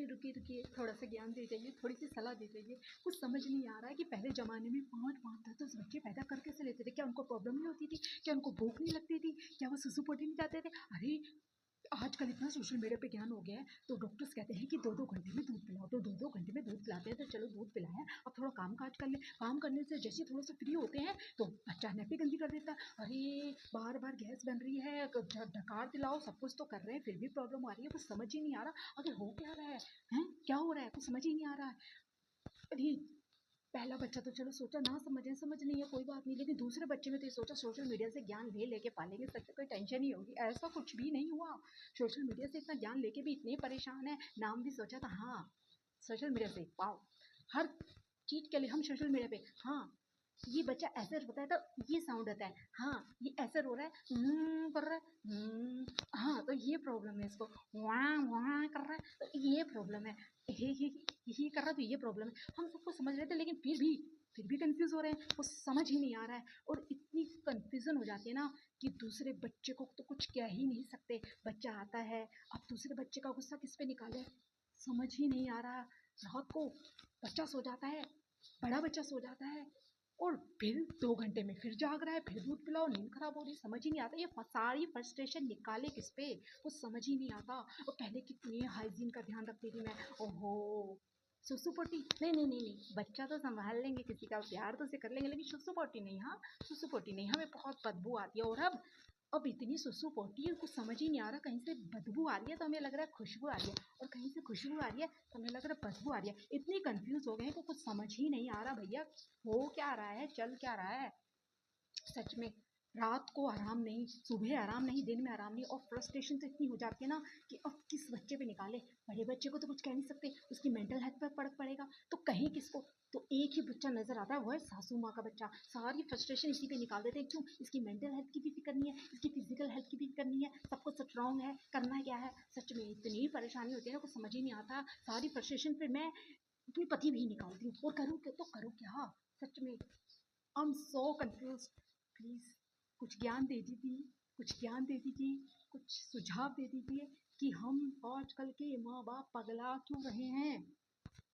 अरे रुकिए रुकिए, थोड़ा सा ज्ञान दे जाइए, थोड़ी सी सलाह दे जाइए। कुछ समझ नहीं आ रहा है कि पहले ज़माने में 5-5 10-10 बच्चे पैदा कर कैसे लेते थे? क्या उनको प्रॉब्लम नहीं होती थी? क्या उनको भूख नहीं लगती थी? क्या वो सुसु पोटी नहीं जाते थे? अरे आजकल इतना सोशल मीडिया पे ज्ञान हो गया है, तो डॉक्टर्स कहते हैं कि 2-2 घंटे में दूध पिलाओ, तो 2-2 घंटे में दूध पिलाते हैं, तो चलो दूध पिलाया, अब थोड़ा काम काज कर लें। काम करने से जैसे ही थोड़ा-सा फ्री होते हैं, तो बच्चा नैपी गंदी कर देता है। अरे! बार-बार गैस बन रही है, डकार दिलाओ, सब कुछ तो कर रहे हैं, फिर भी प्रॉब्लम आ रही है, कुछ समझ ही नहीं आ रहा, आखिर हो क्या रहा है? हैं? क्या हो रहा है? कुछ समझ ही नहीं आ रहा है। अरे! पहला बच्चा तो चलो सोचा ना समझें, समझ नहीं है कोई बात नहीं, लेकिन दूसरे बच्चे में तो ये सोचा सोशल मीडिया से ज्ञान ले लेके पालेंगे, सबसे कोई टेंशन ही होगी। ऐसा कुछ भी नहीं हुआ। सोशल मीडिया से इतना ज्ञान लेके भी इतने परेशान है। नाम भी सोचा था, हाँ सोशल मीडिया से, वाओ, हर चीज के लिए हम सोशल मीडिया पे, हाँ ये बच्चा ऐसे होता है तो ये साउंड आता है, हाँ ये ऐसे रो रहा है, कर रहा है, हाँ तो ये प्रॉब्लम है इसको, वहाँ वहाँ कर रहा है तो ये प्रॉब्लम है, ये कर रहा है तो ये प्रॉब्लम है। हम सबको समझ रहे थे, लेकिन फिर भी कंफ्यूज हो रहे हैं, कुछ समझ ही नहीं आ रहा है। और इतनी कंफ्यूजन हो जाती है ना कि दूसरे बच्चे को तो कुछ कह ही नहीं सकते। बच्चा आता है, अब दूसरे बच्चे का गुस्सा किस पे निकाले, समझ ही नहीं आ रहा। रात को बच्चा सो जाता है, बड़ा बच्चा सो जाता है, और फिर 2 घंटे में फिर जाग रहा है, फिर दूध पिलाओ, नींद खराब हो रही, समझ ही नहीं आता। ये सारी फ्रस्ट्रेशन निकाले किस पे, कुछ समझ ही नहीं आता। और पहले कितनी हाइजीन का ध्यान रखती थी मैं, ओहो सुसु पोटी नहीं नहीं नहीं नहीं, बच्चा तो संभाल लेंगे, किसी का प्यार तो से कर लेंगे, लेकिन सुसु पोटी नहीं, हाँ सुसु पोटी नहीं, हमें बहुत बदबू आती है। और अब इतनी सुसु पोटी है, कुछ समझ ही नहीं आ रहा, कहीं से बदबू आ रही है तो हमें लग रहा है खुशबू आ रही है, और कहीं से खुशबू आ रही है तो हमें लग रहा है बदबू आ रही है। इतनी कंफ्यूज हो गए हैं कि कुछ समझ ही नहीं आ रहा भैया, हो क्या रहा है, चल क्या रहा है। सच में रात को आराम नहीं, सुबह आराम नहीं, दिन में आराम नहीं, और फ्रस्ट्रेशन तो इतनी हो जाती है ना कि अब किस बच्चे पे निकाले। बड़े बच्चे को तो कुछ कह नहीं सकते, उसकी मेंटल हेल्थ पर फर्क पड़ेगा, तो कहीं किसको। तो एक ही बच्चा नजर आता है, वो है सासू माँ का बच्चा। सारी फ्रस्ट्रेशन इसी पे निकाल देते हैं, क्यों, इसकी मेंटल हेल्थ की भी फिक्र नहीं है, इसकी फिजिकल हेल्थ की भी फिक्र नहीं है, सब कुछ स्ट्रॉन्ग है, करना क्या है। सच में इतनी परेशानी होती है ना, कुछ समझ ही नहीं आता। सारी फ्रस्ट्रेशन फिर मैं अपने पति भी निकालती हूँ, और करूँ क्या, तो करूँ क्या। सच में I am so confuse. Please कुछ ज्ञान दे दीजिए, कुछ ज्ञान दे दीजिए, कुछ सुझाव दे दीजिए कि हम आजकल के माँ बाप पगला क्यों रहे हैं।